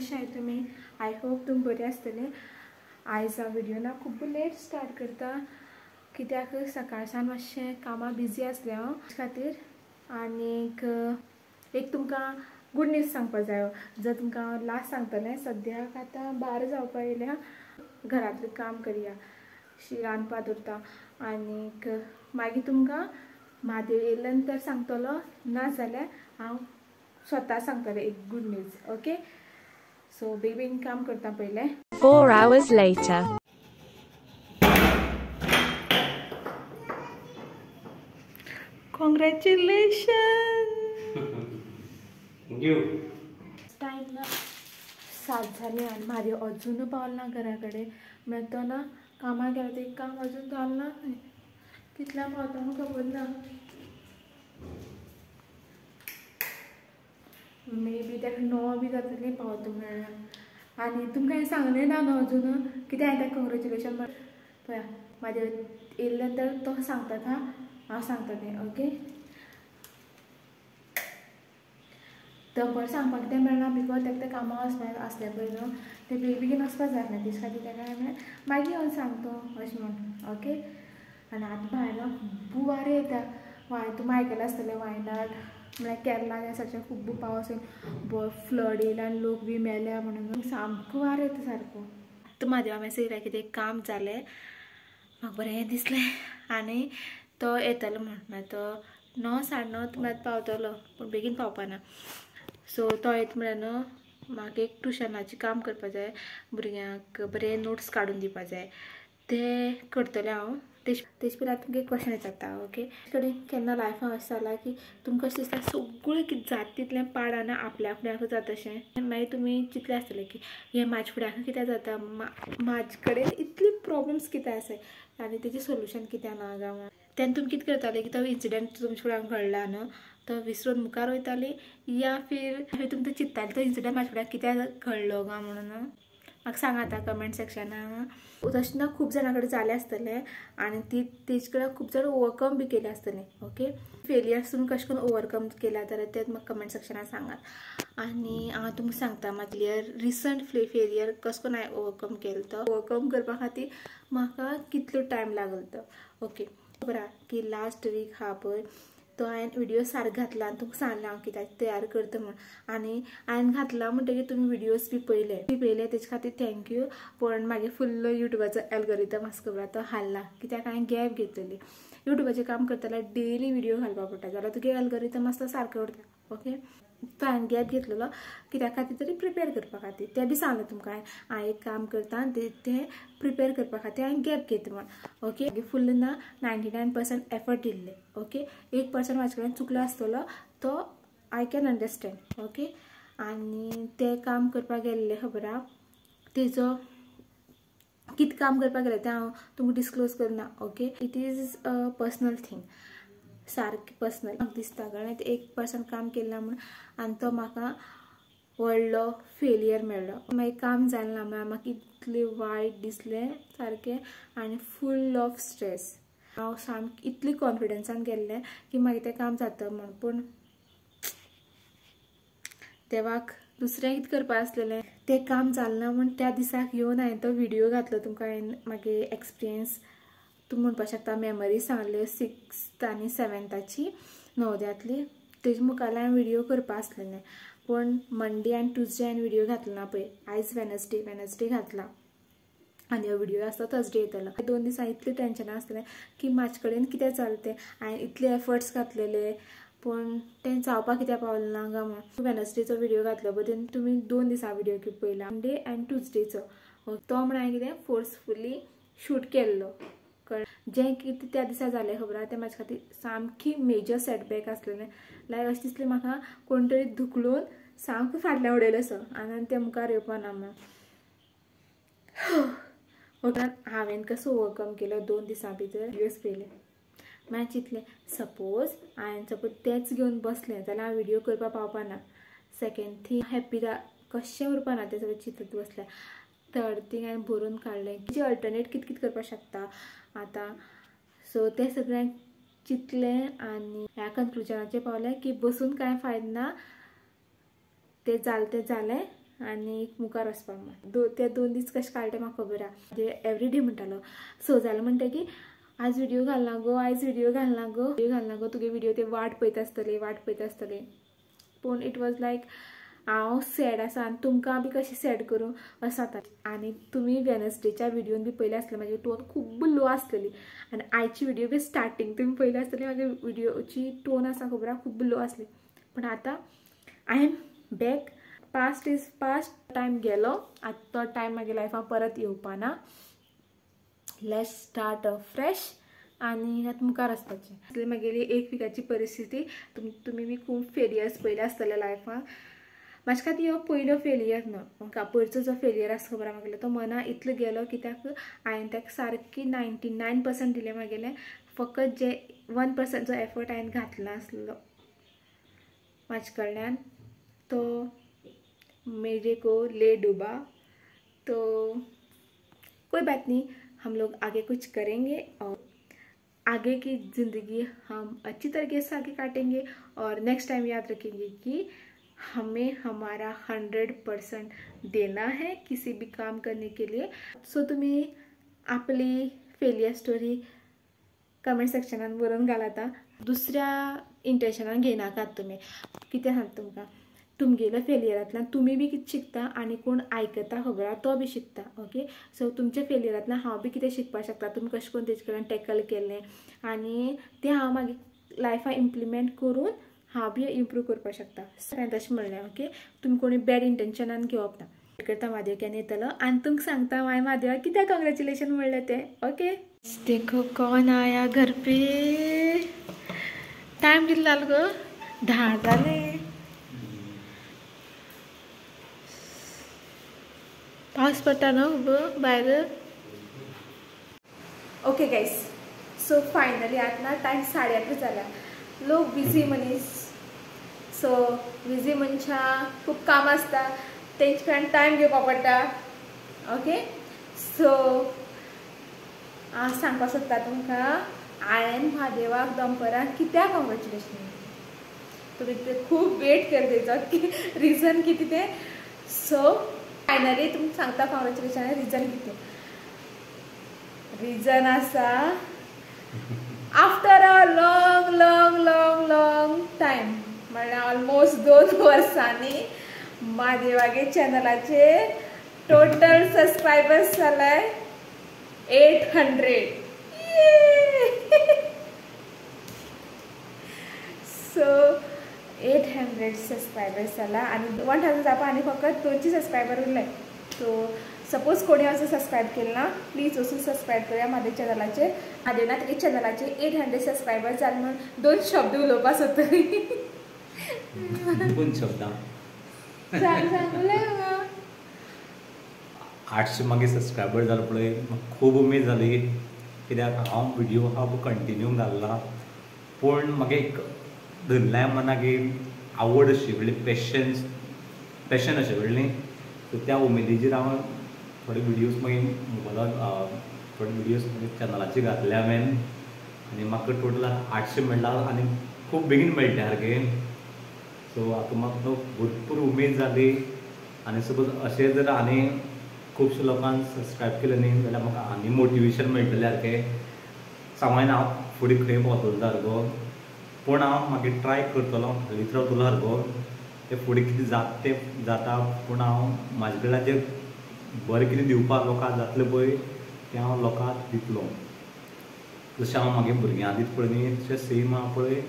कशें आहात तुमी? आय होप तुम बरे आसतले। आयज हांव व्हिडिओ ना खूब लेट स्टार्ट करता कित्याक सकाळसान मातशें कामां बिजी आसलें हांव खातीर। आनीक एक तुमकां गूड न्यूज सांगपा जायो। जर तुमकां हांव लास्ट सांगतलें, सद्याक आतां 12 जावपा येयल्या, घरांतलें काम करया, रांदपा दवरता आनीक मागीर तुमकां म्हादेव येयल्या नंतर सांगतलो, ना जाल्यार हांव स्वता सांगतलें एक गूड न्यूज। ओके, सो बेगीन काम करता पयलें। 4 hours later. Congratulations! Thank you. Time ना 7 जाली आनी म्हादेव अजून पावलो ना घरा कडेन। म्हळ्यार तो ना कामाक गेलो, तें काम अजून जालें ना। कितल्या पावता म्हाका खबर ना। मे बी ताका 9 बी जातली पावता म्हळ्यार। आनी तुमकां हें सांगलें ना न्हू अजून कितें हांवें ताका कॉंग्रेच्युलेशन पळया म्हादेव येयल्या नंतर तो सांगता हांव सांगता तें। ओके, दनपार सांगपाक कितें मेळना बिकॉज ताका तें कामां वचपाक आसलें पळय न्हू, तें बेगीन वचपाक जाय आसलें, तेच खातीर ताका हांवें मागीर येवन सांगता अशें म्हण। ओके, आनी आतां भायर ना खूब वारें येता। तुमी आयकलां आसतलें वायनाड म्हळ्यार केरला ह्या सायडीच्यान खूब पावस येवन फ्लड येयला आनी लोक बी मेल्या म्हणून सामको वारें येता सारको। आतां म्हादेवा मॅसेज येयला कितें काम जालें, म्हाका बरें दिसलें आनी तो येतलो म्हण। तो 9 9:30 म्हळ्यार पावतलो, पूण बेगीन पावपाना। सो तो येता म्हळ्यार न्हू म्हाका एक ट्युशनाचें काम करपा जाय, भुरग्यांक बरे नोट्स काडून दिवपा जाय, तें करतलें हांव। तेज पयलीं तुमकां एक क्वेश्चन विचारता। ओके, कडेन केन्ना लायफान अशें जालां की तुमकां अशें दिसता सगळें कितें जाता तितलें पाड आनी आपल्या फुड्याकूच जाता अशें, मागीर तुमी चिंतलें आसतलें की हें म्हाज्या फुड्याक कित्याक जाता, म्हाजे कडेन इतली प्रॉब्लम्स कित्याक आसाय आनी तेजें सोल्युशन कित्याक ना काय म्हण। तेन्ना तुमी कितें करताले की तो इन्सिडंट तुमच्या फुड्यान घडला न्हू तो विसरून मुखार वयताली, या फिर तुमी तो चिंत्ताले तो इन्सिडंट म्हाज्या फुड्यान कित्याक घडलो काय म्हणून। म्हाका सांग आतां कमेंट सेक्शनान। तशें ना खूब जाणां कडेन जालें आसतलें आनी तेजे कडेन खूब जाणां ओवरकम बी केलें आसतलें। ओके, फेलियर्स तुमी कशें करून ओवरकम केल्या जाल्यार तें म्हाका कमेंट सेक्शनान सांगात आनी हांव तुमकां सांगता म्हाजे रिसंट फेलियर कसो करून हांवें ओवरकम केलो तो। ओवरकम करपा खातीर म्हाका कितलो टायम लागलो तो। ओके, खबर आहा की लास्ट वीक हा पळय तो हांवें व्हिडिओ सारको घातला आनी तुमकां सांगलें हांव कित्याक तयार करता म्हण। आनी हांवें घातला म्हणटकीर तुमी व्हिडिओज बी पळयले तेजे खातीर थँक्यू। पण मागीर फुल्ल युट्यूबाचो एल्गोरिथम आसा खबर तो हाल्ला, कित्याक हांवें गॅप घेतलेली। युट्यूबाचेर काम करता जाल्यार डेली व्हिडिओ घालपाक पडटा, जाल्यार तुगे एल्गोरिथम आसता सारको उरता। ओके, तो हांवें गॅप घेतलेलो कित्या खातीर तरी प्रिपेर करपा खातीर, तें बी सांगलें तुमकां हांवें एक काम करता आनी तें प्रिपेर करपा खातीर हांवें गॅप घेता म्हण। ओके, फुल्ल ना 99% एफर्ट दिल्ले। ओके, 1% म्हाजे कडेन चुकलो आसतलो तो आय कॅन अंडरस्टँड। ओके, आनी तें काम करपाक गेल्लें खबर आहा तेजो कितें काम करपाक गेलें तें हांव तुमकां डिस्क्लोज करना। Okay, it is a personal thing, सारकें पर्सनल। म्हाका दिसता कळ्ळें 1% काम केलें म्हण आनी तो म्हाका व्हडलो फेलियर मेळ्ळो। मागीर काम जालें ना म्हळ्यार म्हाका इतलें वायट दिसलें सारकें आनी फूल ऑफ स्ट्रेस। हांव सामकें इतली कॉन्फिडन्सान गेल्लें की मागीर तें काम जाता म्हण, पूण देवाक दुसरें कितें करपा आसलेलें तें काम जालें ना म्हण त्या दिसाक येवन हांवें तो व्हिडिओ घातलो तुमकां। हांवें मागे एक्सपिरियन्स तुमी म्हणपाक शकता मेमरीज सांगल्यो 6th आनी 7थाची नवोदयांतली, तेजे मुखार हांवें व्हिडिओ करपा आसलेलें। पण मंडे आनी ट्युजडे हांवें व्हिडिओ घातलो ना पळय, आयज वेनसडे घातला आनी हो व्हिडिओ आसा तो थर्सडे येतलो। 2 दिसां इतलें टेंशन आसलें की म्हाजे कडेन कितें जालें तें, हांवें इतले एफर्ट्स घातलेले पण तें जावपाक कित्याक पावलें ना काय म्हण। वेनसडेचो व्हिडिओ घातलो बट तुमी 2 दिसां व्हिडिओ पळयला, मंडे आनी ट्युजडेचो। तो म्हण हांवें कितें फोर्सफुली शूट केल्लो कळ्ळें। जें कितें त्या दिसा जालें खबर आहा तें म्हाजे खातीर सामकी मेजर सेटबॅक आसलेलें। लायक अशें दिसलें म्हाका कोण तरी धुकलून सामको फाटल्यान उडयलो असो आनी तें मुखार येवपाना म्हण। हांवें कसो ओवरकम केलो 2 दिसां भितर व्हिडिओज पयले। मागीर चिंतलें सपोज तेंच घेवन बसलें जाल्यार हांव व्हिडिओ करपाक पावपाना। सेकेंड थिंग हॅप्पी कशें उरपाना तें सगळें चिंतत बसलें। थर्ड थिंग हांवें बरोवन काडलें की अल्टरनेट कितें करपाक शकता आतां। सो तें सगळें चिंतलें आनी ह्या कन्क्लुजनाचेर पावलें की बसून कांय फायदो ना, तें जालें आनी मुखार वचपाक ते 2 दीस कशें काडले म्हाका खबर आहा. म्हणजे एवरीडे म्हणटालो. सो जालें म्हणटकीर आज व्हिडिओ घालना गो, आज व्हिडिओ घालना गो, तुगे व्हिडिओ ते वाट पळयत आसतले. पूण इट वॉज लायक हांव सॅड आसा आनी तुमकां बी कशें सॅड करूं असं जाता. आनी तुमी वेनसडेच्या व्हिडिओन बी पयलें आसलें म्हाजी टोन खूब लो आसलेली आनी आयची व्हिडिओ बी स्टार्टींग तुमी पयलें आसतली म्हागे व्हिडिओची टोन आसा खबर आहा खूब लो आसली. पण आतां I am back. Past is past. Time गेलो. आतां तो टायम म्हागे लायफान परत येवपाना. लेट्स स्टार्ट फ्रेश आनी आतां मुखार वचपाचें. म्हागेली 1 विकाची परिस्थिती. तुमी बी खूब फेलियर्स पयले आसतले लायफान. म्हाजे खातीर हो पयलो फेलियर न्हू. म्हाका पयरचो जो फेलियर आसा खबर आहा म्हागेलो तो मना इतलो गेलो कित्याक हांवें ताका सारकी 99% दिलें म्हागेलें. फकत जे 1% जो एफर्ट हांवें घातलो आसलो म्हाजे कडल्यान तो मेरे को ले डुबा. तो कोई बात नहीं, हम लोग आगे कुछ करेंगे और आगे की ज़िंदगी हम अच्छी तरीके से आगे काटेंगे. और नेक्स्ट टाइम याद रखेंगे कि हमें हमारा 100% देना है किसी भी काम करने के लिए. सो तुम्ही आपली फेलियर स्टोरी कमेंट सेक्शनान बरोवन घालाता. दुसऱ्या इंटेंशनान घेयनाकात तुमी. कितें सांगता तुमकां, तुमगेल्या फेलियरांतल्यान तुमी बी कितें शिकता आनी कोण आयकता खबर आहा तो बी शिकता. ओके. सो तुमच्या फेलियरांतल्यान हांव बी कितें शिकपाक शकता, तुमी कशें करून तेजे कडल्यान टॅकल केलें आनी तें हांव मागीर लायफान इम्प्लिमेंट करून हांव बी इम्प्रूव करपाक शकता. हांवें तशें म्हणलें. ओके. तुमी कोणी बॅड इंटेंशनान घेवप ना. करता म्हादेव केन्ना येतलो आनी तुमकां सांगता हांवें म्हादेवा कित्याक कॉंग्रेच्युलेशन म्हणलें तें. ओके. देखो कौन आया घर पे. टायम कितलो जालो गो? 10 जाले. पावस पडटा न्हू खूब भायर. ओके गायस, सो फायनली आतां टायम 8:30 जाला. लोक बिझी मनीस. सो बिझी मनशांक खूब काम आसता, तेंचे कडेन टायम घेवपा पडटा. ओके. सो हांव सांगपाक सोदता तुमकां हांवें म्हादेवाक दनपारां कित्याक कॉंग्रेच्युलेशन. तुमी खूब वेट केलें तेजो रिजन कितें तें. सो फायनली तुमकां सांगता कॉंग्रेच्युलेशन. रिजन कितें? रिजन आसा after a long long long long time म्हळ्यार ऑलमोस्ट 2 वर्सांनी म्हादेवागे चॅनलाचे टोटल सबस्क्रायबर्स जाले 800. सो 800 सबस्क्रायबर्स जाला आनी 1000 जावपा आनी फकत 200 सबस्क्रायबर उरले. सो सपोज कोणी असं सबस्क्रायब केलं ना, प्लीज वचून सबस्क्रायब करूया म्हादेव चॅनलाचेर. म्हादेव ना तेगे चॅनलाचेर 800 सबस्क्रायबर जाले म्हणून 2 शब्द उलोवपाक सोदतली. 2 शब्द सांगले 800 मागीर सबस्क्रायबर जालो पळय. म्हाका खूब उमेद जाली कित्याक हांव व्हिडिओ कंटिन्यू घालला. पूण म्हाका एक धरल्या मनाक एक आवड अशी म्हणजे पॅशन अशें कळ्ळें. सो त्या उमेदीचेर हांव थोडे व्हिडियोज मागीर मोबायलार थोडे व्हिडियोज चॅनलाचेर घातले हांवें आनी म्हाका टोटल 800 म्हणल्यार आनी खूब बेगीन मेळटे सारकें. सो हातूंत म्हाका भरपूर उमेद जाली. आनी सपोज अशें जर आनी खुबशे लोकांक सबस्क्रायब केलें न्ही जाल्यार म्हाका आनी मोटिवेशन मेळटलें सारकें. सांगून हांव फुडें खंय पावतलो सारको. पूण हांव मागीर ट्राय करतलो, हालींच रावतलो सारको. ते फुडें कितें जाता पूण हांव म्हाजे कडल्यान जें बरें कितें दिवपाक लोकांक जातलें पळय तें हांव लोकांक दितलो. जशें हांव म्हागे भुरग्यांक दिता पळय न्ही तशें सेम हांव पळय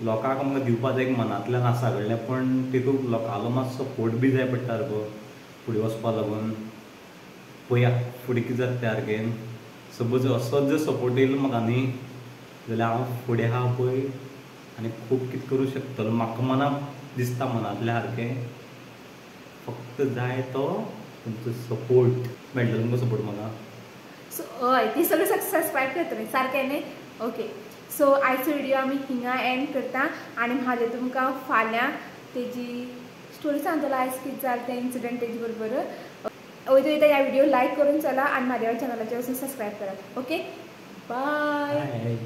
लोकांक म्हाका दिवपाक जाय मनांतल्यान आसा कळ्ळें. पूण तितूंत लोकांलो मातसो सपोर्ट बी जाय पडटा सारको फुडें वचपा लागून. पळया फुडें कितें जाता तें सारकें. सपोज असोच जर सपोर्ट येयलो म्हाका न्ही जाल्यार हांव फुडें आहा पळय आनी खूब कितें करूं शकतलो. म्हाका मनाक दिसता मनांतल्या सारकें. फक्त जाय तो तुमचो सपोर्ट मेळटलो तुमकां सपोर्ट म्हाका. सो हय ती सगळी सबस्क्रायब करतली सारकें न्ही. ओके. सो आयचो व्हिडिओ आमी हिंगा एंड करता आनी म्हाजे तुमकां फाल्यां तेजी स्टोरी सांगतलो आयज कितें जालें तें इन्सिडंट तेजे बरोबर. वयता वयता ह्या व्हिडिओ लायक करून चला आनी म्हादेवा चॅनलाचेर वचून सबस्क्रायब करा. ओके. बाय.